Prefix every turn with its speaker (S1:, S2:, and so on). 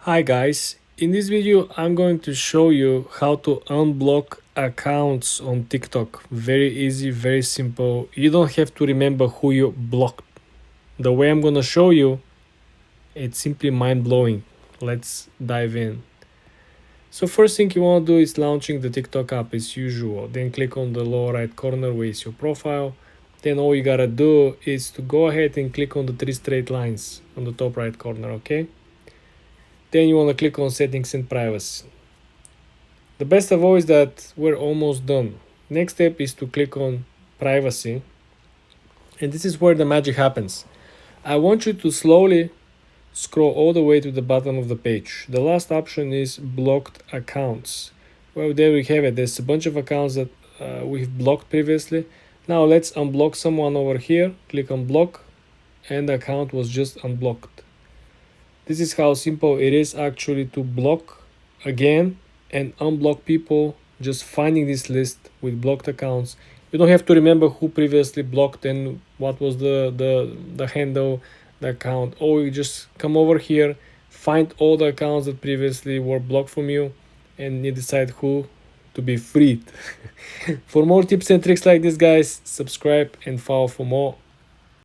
S1: Hi guys, in this video I'm going to show you how to unblock accounts on TikTok. Very easy, very simple. You don't have to remember who you blocked. The way I'm gonna show you, it's simply mind-blowing. Let's dive in. So first thing you want to do is launching the TikTok app as usual. Then click on the lower right corner where is your profile. Then all you gotta do is to go ahead and click on the three straight lines on the top right corner, okay? Then you want to click on settings and privacy. The best of all is that we're almost done. Next step is to click on privacy, and this is where the magic happens. I want you to slowly scroll all the way to the bottom of the page. The last option is blocked accounts. Well, there we have it. There's a bunch of accounts that we've blocked previously. Now let's unblock someone over here. Click on block, and the account was just unblocked. This is how simple it is actually to block again and unblock people, just finding this list with blocked accounts. You don't have to remember who previously blocked and what was the handle, the account. Or you just come over here, find all the accounts that previously were blocked from you, and you decide who to be freed. For more tips and tricks like this, guys, subscribe and follow for more.